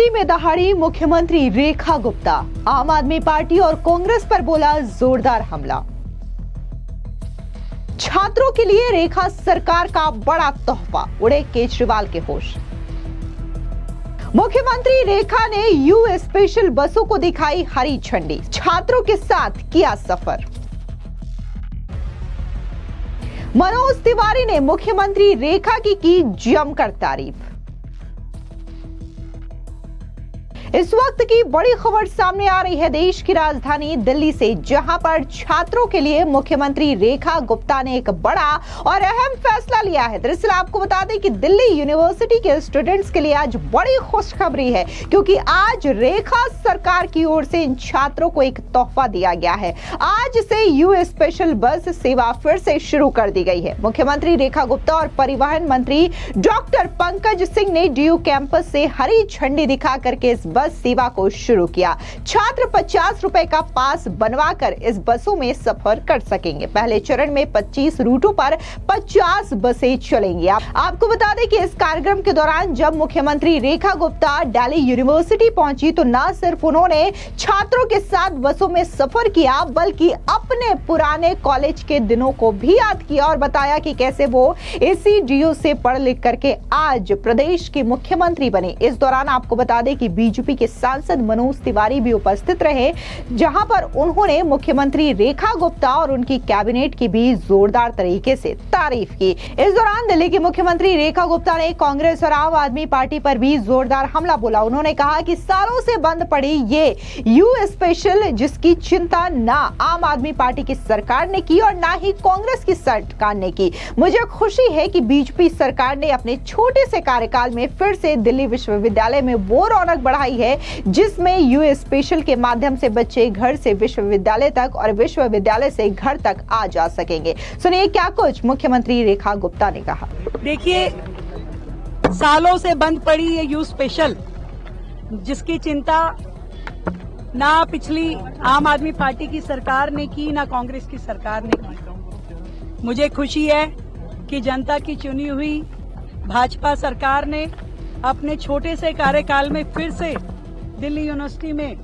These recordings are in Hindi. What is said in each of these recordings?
दिल्ली में दहाड़ी मुख्यमंत्री रेखा गुप्ता, आम आदमी पार्टी और कांग्रेस पर बोला जोरदार हमला। छात्रों के लिए रेखा सरकार का बड़ा तोहफा, उड़े केजरीवाल के होश। मुख्यमंत्री रेखा ने यू स्पेशल बसों को दिखाई हरी झंडी, छात्रों के साथ किया सफर। मनोज तिवारी ने मुख्यमंत्री रेखा की जमकर तारीफ। इस वक्त की बड़ी खबर सामने आ रही है देश की राजधानी दिल्ली से, जहां पर छात्रों के लिए मुख्यमंत्री रेखा गुप्ता ने एक बड़ा और अहम फैसला लिया है। दरअसल आपको बता दें कि दिल्ली यूनिवर्सिटी के स्टूडेंट्स के लिए आज बड़ी खुशखबरी है, क्योंकि आज रेखा सरकार की ओर से इन छात्रों को एक तोहफा दिया गया है। आज से यू स्पेशल बस सेवा फिर से शुरू कर दी गई है। मुख्यमंत्री रेखा गुप्ता और परिवहन मंत्री डॉक्टर पंकज सिंह ने डीयू कैंपस से हरी झंडी दिखा करके इस बस सेवा को शुरू किया। छात्र 50 रुपए का पास बनवाकर इस बसों में सफर कर सकेंगे। पहले चरण में 25 रूटों पर 50 बसें चलेंगी। आपको बता दें कि इस कार्यक्रम के दौरान जब मुख्यमंत्री रेखा गुप्ता दिल्ली यूनिवर्सिटी पहुंची तो न सिर्फ उन्होंने छात्रों के साथ बसों में सफर किया, बल्कि अपने पुराने कॉलेज के दिनों को भी याद किया और बताया कि कैसे वो इसी डीयू से पढ़ लिख करके आज प्रदेश के मुख्यमंत्री बने। इस दौरान आपको बता दें कि बीजेपी के सांसद मनोज तिवारी भी उपस्थित रहे, जहां पर उन्होंने मुख्यमंत्री रेखा गुप्ता और उनकी कैबिनेट की भी जोरदार तरीके से तारीफ की। इस दौरान दिल्ली की मुख्यमंत्री रेखा गुप्ता ने कांग्रेस और आम आदमी पार्टी पर भी जोरदार हमला बोला। उन्होंने कहा कि सालों से बंद पड़ी ये यू स्पेशल, जिसकी चिंता ना आम आदमी पार्टी की सरकार ने की और ना ही कांग्रेस की सरकार ने की। मुझे खुशी है कि बीजेपी सरकार ने अपने छोटे से कार्यकाल में फिर से दिल्ली विश्वविद्यालय में वो रौनक बढ़ाई है जिसमें यू स्पेशल के माध्यम से बच्चे घर से विश्वविद्यालय तक और विश्वविद्यालय से घर तक आ जा सकेंगे। सुनिए क्या कुछ मुख्यमंत्री रेखा गुप्ता ने कहा। देखिए, सालों से बंद पड़ी ये यू स्पेशल, जिसकी चिंता ना पिछली आम आदमी पार्टी की सरकार ने की, ना कांग्रेस की सरकार ने की। मुझे खुशी है कि जनता की चुनी हुई भाजपा सरकार ने अपने छोटे से कार्यकाल में फिर से दिल्ली यूनिवर्सिटी में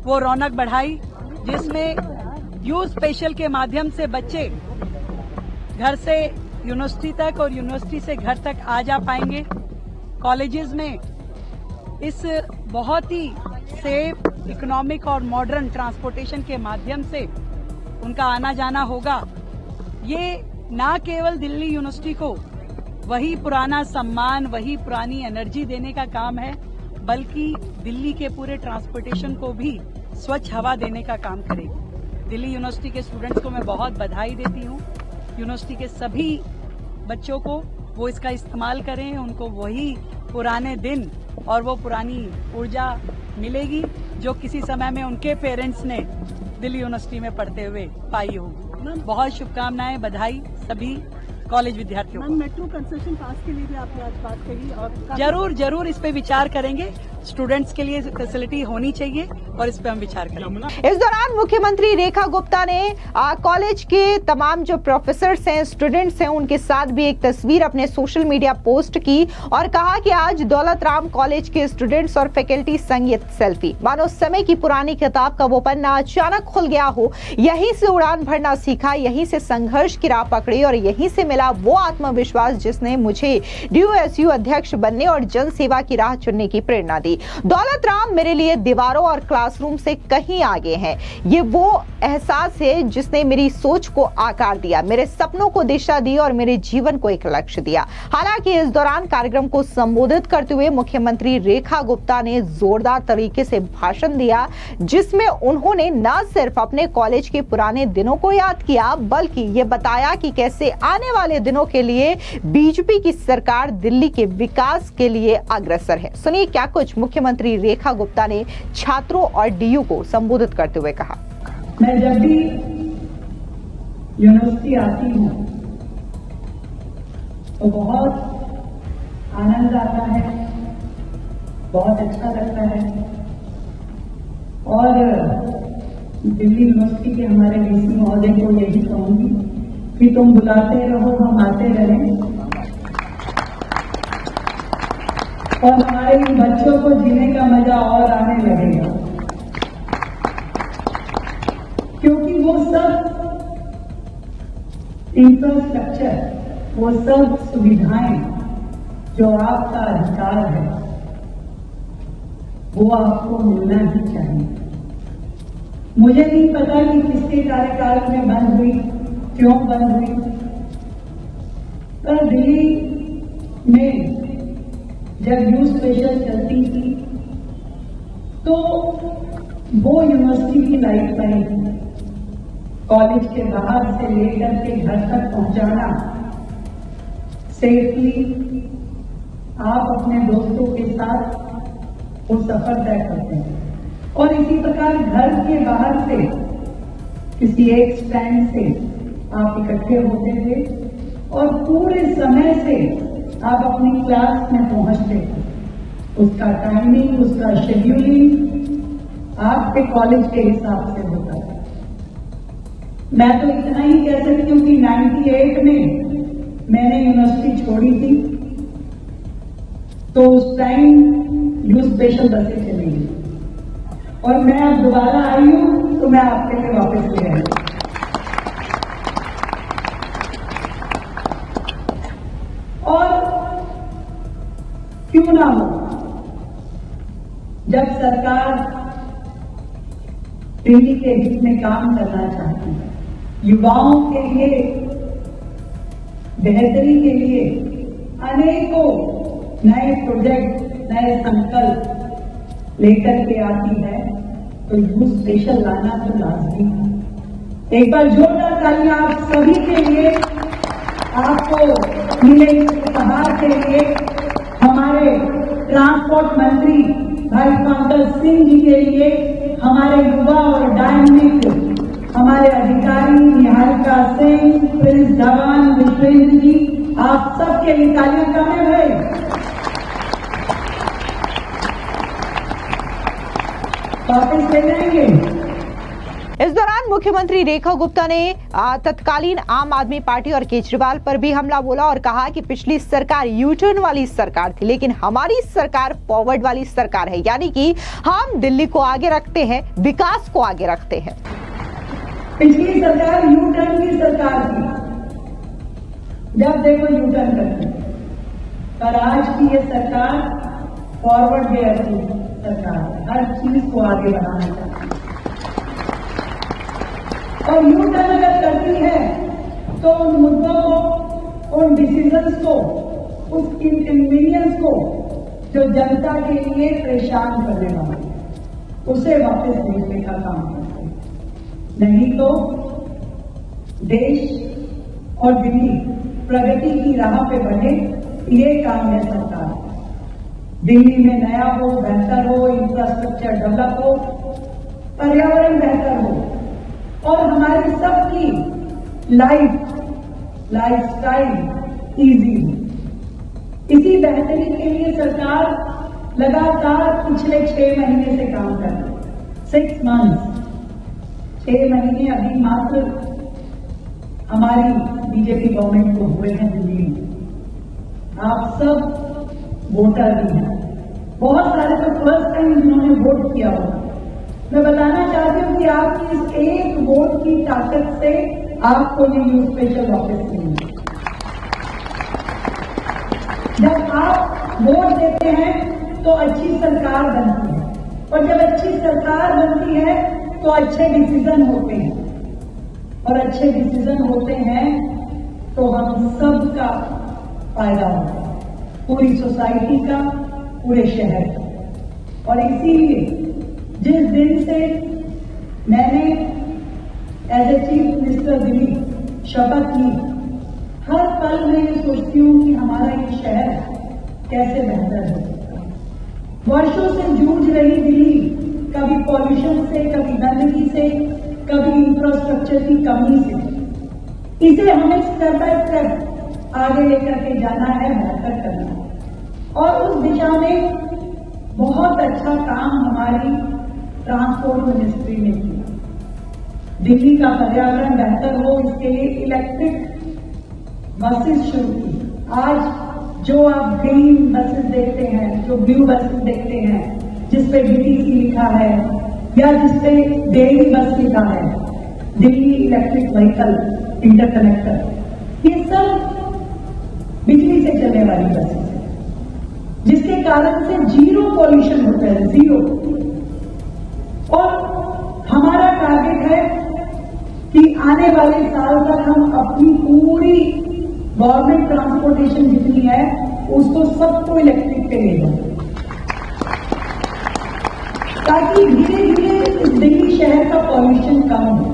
वो रौनक बढ़ाई, जिसमें यू स्पेशल के माध्यम से बच्चे घर से यूनिवर्सिटी तक और यूनिवर्सिटी से घर तक आ जा पाएंगे। कॉलेजेस में इस बहुत ही सेफ, इकोनॉमिक और मॉडर्न ट्रांसपोर्टेशन के माध्यम से उनका आना जाना होगा। ये ना केवल दिल्ली यूनिवर्सिटी को वही पुराना सम्मान, वही पुरानी एनर्जी देने का काम है, बल्कि दिल्ली के पूरे ट्रांसपोर्टेशन को भी स्वच्छ हवा देने का काम करेगी। दिल्ली यूनिवर्सिटी के स्टूडेंट्स को मैं बहुत बधाई देती हूँ। यूनिवर्सिटी के सभी बच्चों को वो इसका इस्तेमाल करें, उनको वही पुराने दिन और वो पुरानी ऊर्जा मिलेगी जो किसी समय में उनके पेरेंट्स ने दिल्ली यूनिवर्सिटी में पढ़ते हुए पाई होगी। बहुत शुभकामनाएं, बधाई सभी कॉलेज विद्यार्थियों को। मेट्रो कंसेशन पास के लिए भी आपने आज बात कही और जरूर इस पे विचार करेंगे। स्टूडेंट्स के लिए फैसिलिटी होनी चाहिए और इस पे हम विचार करेंगे। इस दौरान मुख्यमंत्री रेखा गुप्ता ने कॉलेज के तमाम जो प्रोफेसर्स हैं, स्टूडेंट्स हैं, उनके साथ भी एक तस्वीर अपने सोशल मीडिया पोस्ट की और कहा कि आज दौलत राम कॉलेज के स्टूडेंट्स और फैकल्टी संग सेल्फी, मानो समय की पुरानी किताब का वो पन्ना अचानक खुल गया हो। यहीं से उड़ान भरना सीखा, यहीं से संघर्ष की राह पकड़ी और यहीं से मिला वो आत्मविश्वास जिसने मुझे डीयूएसयू अध्यक्ष बनने और जन सेवा की राह चुनने की प्रेरणा दी। दौलत राम मेरे लिए दीवारों और क्लासरूम से कहीं आगे हैं। ये वो एहसास है जिसने मेरी सोच को आकार दिया, मेरे सपनों को दिशा दी और मेरे जीवन को एक लक्ष्य दिया। हालांकि इस दौरान कार्यक्रम को संबोधित करते हुए मुख्यमंत्री रेखा गुप्ता ने जोरदार तरीके से भाषण दिया, जिसमें उन्होंने न सिर्फ अपने कॉलेज के पुराने दिनों को याद किया, बल्कि ये बताया कि कैसे आने वाले दिनों के लिए बीजेपी की सरकार दिल्ली के विकास के लिए अग्रसर है। सुनिए क्या कुछ मुख्यमंत्री रेखा गुप्ता ने छात्रों और डीयू को संबोधित करते हुए कहा। मैं जब भी यूनिवर्सिटी आती हूँ तो बहुत आनंद आता है, बहुत अच्छा लगता है और दिल्ली यूनिवर्सिटी के हमारे वीसी महोदय को यही कहूंगी कि तुम बुलाते रहो, हम आते रहें और हमारे इन बच्चों को जीने का मजा और आने लगेगा, क्योंकि वो सब इंफ्रास्ट्रक्चर, वो सब सुविधाएं जो आपका अधिकार है, वो आपको मिलना ही चाहिए। मुझे नहीं पता कि किसके कार्यकाल में बंद हुई, क्यों बंद हुई, पर दिल्ली में जब यू स्पेशल चलती थी तो वो यूनिवर्सिटी की लाइफ लाइन थी। कॉलेज के बाहर से लेकर के घर तक पहुंचाना सेफली, आप अपने दोस्तों के साथ वो सफर तय करते हैं। और इसी प्रकार घर के बाहर से किसी एक स्टैंड से आप इकट्ठे होते थे और पूरे समय से आप अपनी क्लास में पहुंचते थे। उसका टाइमिंग, उसका शेड्यूलिंग आपके कॉलेज के हिसाब से होता था। मैं तो इतना ही कह सकती हूँ कि 98 में मैंने यूनिवर्सिटी छोड़ी थी तो उस टाइम यू स्पेशल बसें चलेंगी, और मैं अब दोबारा आई हूं तो मैं आपके लिए वापस ले आई। और क्यों ना हो, जब सरकार दिल्ली के हित में काम करना चाहती है, युवाओं के लिए बेहतरी के लिए अनेकों नए प्रोजेक्ट, नए संकल्प लेकर के आती है, तो यू स्पेशल लाना तो लाजमी है। एक बार जोरदार तालियां आप सभी के लिए, आपको मिले इस उपहार के लिए, हमारे ट्रांसपोर्ट मंत्री भाई पंकज सिंह जी के लिए, हमारे युवा और डायनेमिक हमारे अधिकारी निहारिका सिंह, प्रिंस धवन, विश्वेंद्र जी, आप सबके लिए तालियां करें भाई। वापस ले जाएंगे। इस दौरान मुख्यमंत्री रेखा गुप्ता ने तत्कालीन आम आदमी पार्टी और केजरीवाल पर भी हमला बोला और कहा कि पिछली सरकार यूटर्न वाली सरकार थी, लेकिन हमारी सरकार फॉरवर्ड वाली सरकार है, यानी कि हम दिल्ली को आगे रखते हैं, विकास को आगे रखते हैं। पिछली सरकार यूटर्न की सरकार थी, जब देखो यूटर्न करती, पर आज की ये सरकार फॉरवर्ड गेयर की सरकार है, हर चीज को आगे बढ़ाना चाहती है। और यूटर्न अगर करती है तो उन मुद्दों को, उन डिसीजंस को, उस इनकन्वीनियंस को जो जनता के लिए परेशान करने वाला है, उसे वापस भेजने का काम करते हैं। नहीं तो देश और दिल्ली प्रगति की राह पे बढ़े, ये काम है सरकार। दिल्ली में नया हो, बेहतर हो, इंफ्रास्ट्रक्चर डेवलप हो, पर्यावरण बेहतर हो और हमारी सबकी लाइफस्टाइल इजी हो। इसी बेहतरी के लिए सरकार लगातार पिछले 6 महीने से काम कर रही है। 6 मंथ्स, 6 महीने अभी मात्र हमारी बीजेपी गवर्नमेंट को हुए हैं दिल्ली में। आप सब वोटर भी हैं, बहुत सारे तो फर्स्ट टाइम जिन्होंने वोट किया होगा। मैं बताना चाहती हूँ कि आपकी इस एक वोट की ताकत से आपको ये यू स्पेशल वापस मिलेंगे। जब आप वोट देते हैं तो अच्छी सरकार बनती है, और जब अच्छी सरकार बनती है तो अच्छे डिसीजन होते हैं, और अच्छे डिसीजन होते हैं तो हम सबका फायदा होता है, पूरी सोसाइटी का, पूरे शहर का। और इसीलिए जिस दिन से मैंने as a chief minister Delhi शपथ ली, हर पल मैं ये सोचती हूँ कि हमारा ये शहर कैसे बेहतर हो सकता है। वर्षों से जूझ रही दिल्ली, कभी पॉल्यूशन से, कभी गंदगी से, कभी इंफ्रास्ट्रक्चर की कमी से, इसे हमें स्टेप बाय स्टेप आगे लेकर के जाना है, बेहतर करना है। और उस दिशा में बहुत अच्छा काम हमारी ट्रांसपोर्ट मिनिस्ट्री ने किया। दिल्ली का पर्यावरण बेहतर हो, इसके लिए इलेक्ट्रिक बसेस शुरू की। आज जो आप ग्रीन बसेस देखते हैं, जो ब्लू बसेस देखते हैं, जिसपे डीटीसी लिखा है या जिसपे डेली बस लिखा है, दिल्ली इलेक्ट्रिक व्हीकल इंटरकनेक्टर, ये सब बिजली से चलने वाली बसेस है, जिसके कारण से जीरो पॉल्यूशन होता है, जीरो। और हमारा टारगेट है कि आने वाले साल तक हम अपनी पूरी गवर्नमेंट ट्रांसपोर्टेशन जितनी है उसको सबको इलेक्ट्रिक पे ले जाए, ताकि धीरे धीरे इस दिल्ली शहर का पॉल्यूशन कम हो।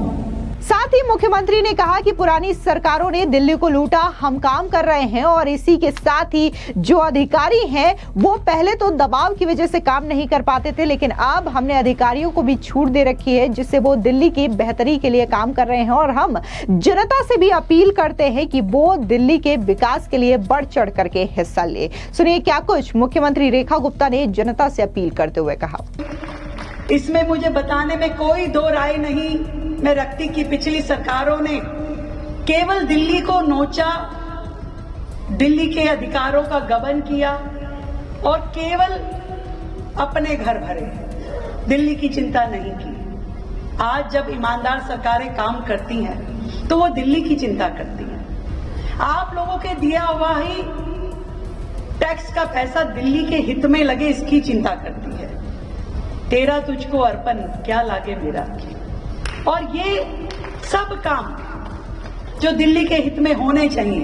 साथ ही मुख्यमंत्री ने कहा कि पुरानी सरकारों ने दिल्ली को लूटा, हम काम कर रहे हैं और इसी के साथ ही जो अधिकारी हैं वो पहले तो दबाव की वजह से काम नहीं कर पाते थे, लेकिन अब हमने अधिकारियों को भी छूट दे रखी है जिससे वो दिल्ली की बेहतरी के लिए काम कर रहे हैं। और हम जनता से भी अपील करते हैं कि वो दिल्ली के विकास के लिए बढ़ चढ़ करके हिस्सा ले। सुनिए क्या कुछ मुख्यमंत्री रेखा गुप्ता ने जनता से अपील करते हुए कहा। इसमें मुझे बताने में कोई दो राय नहीं मैं रखती कि पिछली सरकारों ने केवल दिल्ली को नोचा, दिल्ली के अधिकारों का गबन किया और केवल अपने घर भरे, दिल्ली की चिंता नहीं की। आज जब ईमानदार सरकारें काम करती हैं तो वो दिल्ली की चिंता करती हैं। आप लोगों के दिया हुआ ही टैक्स का पैसा दिल्ली के हित में लगे, इसकी चिंता करती है। तेरा तुझको अर्पण क्या लागे मेरा। और ये सब काम जो दिल्ली के हित में होने चाहिए,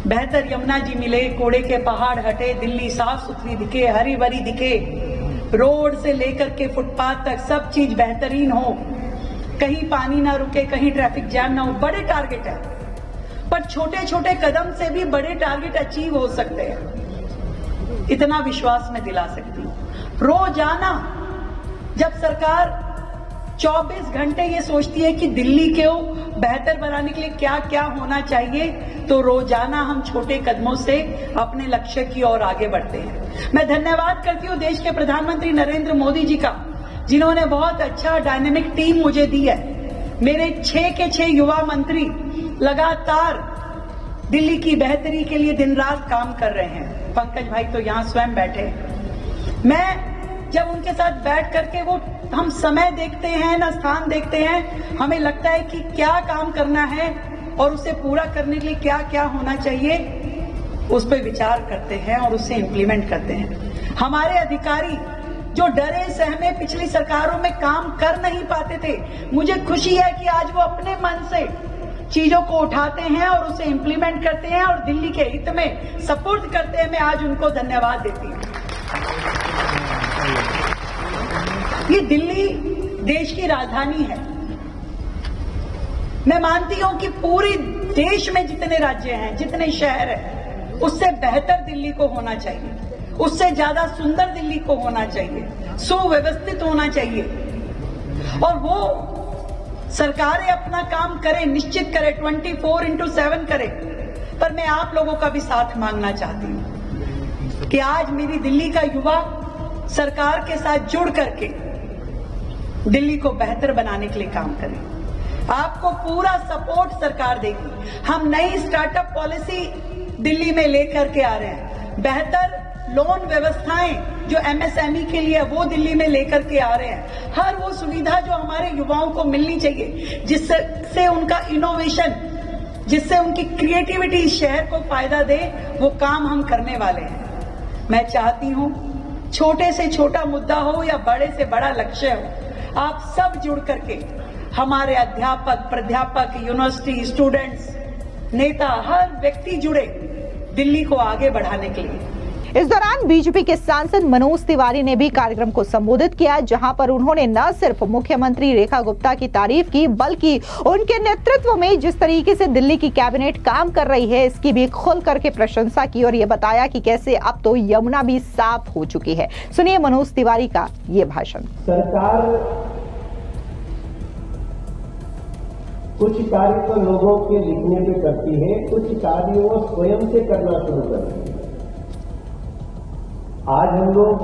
बेहतर यमुना जी मिले, कूड़े के पहाड़ हटे, दिल्ली साफ सुथरी दिखे, हरी भरी दिखे, रोड से लेकर के फुटपाथ तक सब चीज बेहतरीन हो, कहीं पानी ना रुके, कहीं ट्रैफिक जैम ना हो। बड़े टारगेट है, पर छोटे छोटे कदम से भी बड़े टारगेट अचीव हो सकते हैं, इतना विश्वास मैं दिला सकती हूँ। रोजाना जब सरकार 24 घंटे ये सोचती है कि दिल्ली को बेहतर बनाने के लिए क्या क्या होना चाहिए, तो रोजाना हम छोटे कदमों से अपने लक्ष्य की ओर आगे बढ़ते हैं। मैं धन्यवाद करती हूँ देश के प्रधानमंत्री नरेंद्र मोदी जी का, जिन्होंने बहुत अच्छा डायनेमिक टीम मुझे दी है। मेरे 6 के 6 युवा मंत्री लगातार दिल्ली की बेहतरी के लिए दिन रात काम कर रहे हैं। पंकज भाई तो यहाँ स्वयं बैठे हैं। मैं जब उनके साथ बैठ करके वो हम समय देखते हैं ना स्थान देखते हैं, हमें लगता है कि क्या काम करना है और उसे पूरा करने के लिए क्या क्या होना चाहिए, उस पर विचार करते हैं और उसे इम्प्लीमेंट करते हैं। हमारे अधिकारी जो डरे सहमे पिछली सरकारों में काम कर नहीं पाते थे, मुझे खुशी है कि आज वो अपने मन से चीजों को उठाते हैं और उसे इम्प्लीमेंट करते हैं और दिल्ली के हित में सपुर्द करते हैं। मैं आज उनको धन्यवाद देती हूँ। ये दिल्ली देश की राजधानी है। मैं मानती हूं कि पूरे देश में जितने राज्य हैं, जितने शहर हैं, उससे बेहतर दिल्ली को होना चाहिए, उससे ज्यादा सुंदर दिल्ली को होना चाहिए, सुव्यवस्थित होना चाहिए। और वो सरकारें अपना काम करें, निश्चित करें, 24/7 करें। पर मैं आप लोगों का भी साथ मांगना चाहती हूं कि आज मेरी दिल्ली का युवा सरकार के साथ जुड़ करके दिल्ली को बेहतर बनाने के लिए काम करें। आपको पूरा सपोर्ट सरकार देगी। हम नई स्टार्टअप पॉलिसी दिल्ली में लेकर के आ रहे हैं। बेहतर लोन व्यवस्थाएं जो एमएसएमई के लिए वो दिल्ली में लेकर के आ रहे हैं। हर वो सुविधा जो हमारे युवाओं को मिलनी चाहिए, जिससे उनका इनोवेशन, जिससे उनकी क्रिएटिविटी इस शहर को फायदा दे, वो काम हम करने वाले हैं। मैं चाहती हूं छोटे से छोटा मुद्दा हो या बड़े से बड़ा लक्ष्य हो, आप सब जुड़ करके, हमारे अध्यापक, प्राध्यापक, यूनिवर्सिटी स्टूडेंट्स, नेता, हर व्यक्ति जुड़े दिल्ली को आगे बढ़ाने के लिए। इस दौरान बीजेपी के सांसद मनोज तिवारी ने भी कार्यक्रम को संबोधित किया, जहां पर उन्होंने न सिर्फ मुख्यमंत्री रेखा गुप्ता की तारीफ की, बल्कि उनके नेतृत्व में जिस तरीके से दिल्ली की कैबिनेट काम कर रही है, इसकी भी खुल करके प्रशंसा की और ये बताया कि कैसे अब तो यमुना भी साफ हो चुकी है। सुनिए मनोज तिवारी का ये भाषण। सरकार कुछ कार्य तो लोगों के लिखने पे करती है, कुछ कार्य वो स्वयं से करना शुरू करती है। आज हम लोग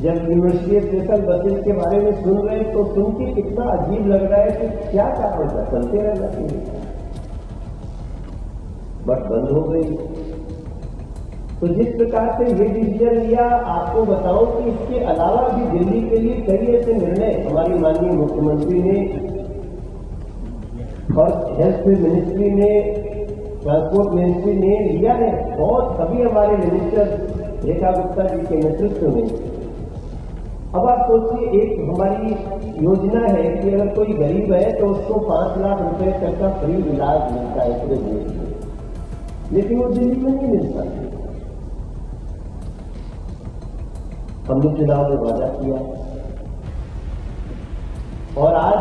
जब यूनिवर्सिटी स्पेशल बसेस के बारे में सुन रहे हैं तो सुन के कितना अजीब लग रहा है कि क्या कारण है, चलते रहना चाहिए। बट बंद हो गई। तो जिस प्रकार से ये डिसीजन लिया, आपको बताऊं कि इसके अलावा भी दिल्ली के लिए कई ऐसे निर्णय हमारी माननीय मुख्यमंत्री ने और हेल्थ मिनिस्ट्री ने, ट्रांसपोर्ट मिनिस्ट्री ने लिया है। बहुत सभी हमारे मिनिस्टर रेखा गुप्ता जी के नेतृत्व में। अब आप सोचिए, एक हमारी योजना है कि अगर कोई गरीब है तो उसको 5 लाख रुपए तक का फ्री इलाज मिलता है पूरे देश में, लेकिन वो दिल्ली में नहीं मिलता। हमने चुनाव में वादा किया और आज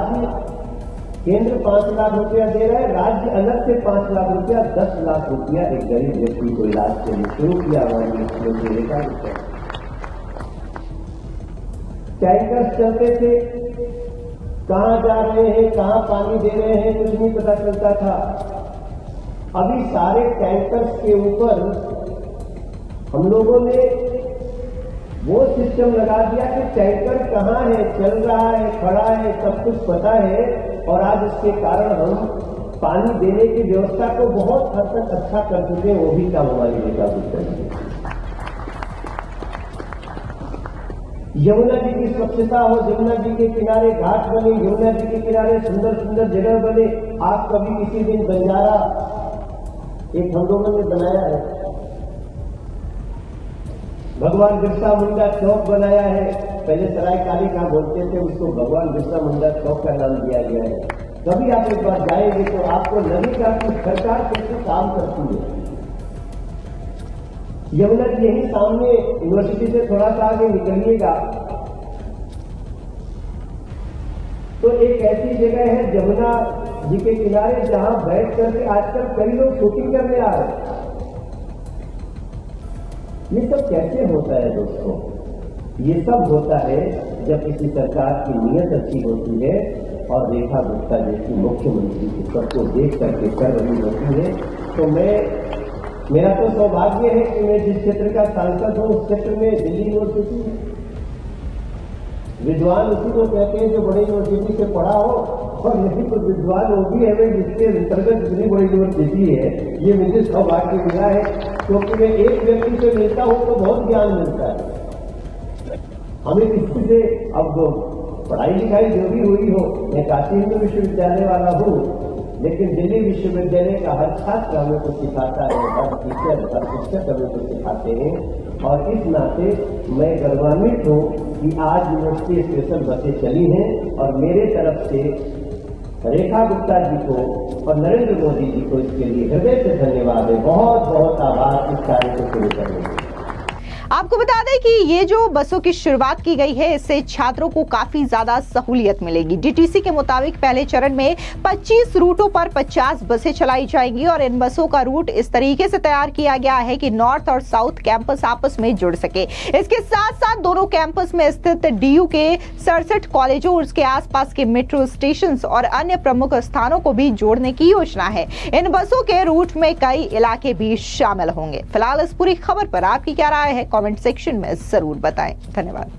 केंद्र 5 लाख रुपया दे रहा है, राज्य अलग से 5 लाख रुपया, 10 लाख रुपया एक गरीब व्यक्ति को इलाज के लिए शुरू किया हमारी मुख्यमंत्री रेखा गुप्ता। टैंकर्स चलते थे, कहां जा रहे हैं, कहां पानी दे रहे हैं, कुछ नहीं पता चलता था। अभी सारे टैंकर्स के ऊपर हम लोगों ने वो सिस्टम लगा दिया कि टैंकर कहां है, चल रहा है, खड़ा है, सब कुछ पता है। और आज इसके कारण हम पानी देने की व्यवस्था को बहुत हद तक अच्छा कर चुके हैं। वो भी काम हमारी रेखा गुप्ता जी। यमुना जी की स्वच्छता हो, यमुना जी के किनारे घाट बने, यमुना जी के किनारे सुंदर सुंदर जगह बने। आप कभी किसी दिन बंजारा एक हम लोगों ने बनाया है, भगवान बिरसा मुंडा चौक बनाया है। पहले सराय काली का बोलते थे, उसको भगवान बिरसा मुंडा चौक का नाम दिया गया है। कभी आप एक बार जाएंगे तो आपको लगेगा कि सरकार कैसे काम करती है। यमुना जी यही सामने यूनिवर्सिटी से थोड़ा सा आगे निकलिएगा तो एक ऐसी जगह है यमुना जी के किनारे जहां बैठ करके आजकल कई लोग शूटिंग करने आ रहे हैं। ये सब कैसे होता है दोस्तों? ये सब होता है जब किसी सरकार की नीयत अच्छी होती है और रेखा गुप्ता जैसी मुख्यमंत्री की सबको देख करके कर रही होती है। तो मेरा तो सौभाग्य है कि मैं जिस क्षेत्र का सांसद हूं उस क्षेत्र में दिल्ली यूनिवर्सिटी, विद्वान उसी को कहते हैं जो बड़ी यूनिवर्सिटी से पढ़ा हो, और नहीं तो विद्वान वो भी है जिसके अंतर्गत इतनी बड़ी यूनिवर्सिटी है। ये मुझे सौभाग्य मिला है, क्योंकि मैं एक व्यक्ति से मिलता हूं तो बहुत ज्ञान मिलता है हमें। किसी से अब पढ़ाई लिखाई जो भी हुई हो, मैं काशी हिंदू विश्वविद्यालय वाला हूं, लेकिन दिल्ली विश्वविद्यालय का हर छात्र हमें कुछ सिखाता है, हर टीचर, हर शिक्षक हमें कुछ सिखाते हैं। और इस नाते मैं गौरवान्वित हूं कि आज यूनिवर्सिटी स्पेशल बसें चली हैं और मेरे तरफ से रेखा गुप्ता जी को और नरेंद्र मोदी जी को इसके लिए हृदय से धन्यवाद है। बहुत बहुत आभार इस कार्य को शुरू करने के लिए। आपको बता दें कि ये जो बसों की शुरुआत की गई है, इससे छात्रों को काफी ज्यादा सहूलियत मिलेगी। डीटीसी के मुताबिक पहले चरण में 25 रूटों पर 50 बसें चलाई जाएंगी और इन बसों का रूट इस तरीके से तैयार किया गया है कि नॉर्थ और साउथ कैंपस आपस में जुड़ सके। इसके साथ साथ दोनों कैंपस में स्थित डीयू के 67 कॉलेजों और उसके आसपास के मेट्रो स्टेशन और अन्य प्रमुख स्थानों को भी जोड़ने की योजना है। इन बसों के रूट में कई इलाके भी शामिल होंगे। फिलहाल इस पूरी खबर पर आपकी क्या राय है, कमेंट सेक्शन में जरूर बताएं। धन्यवाद।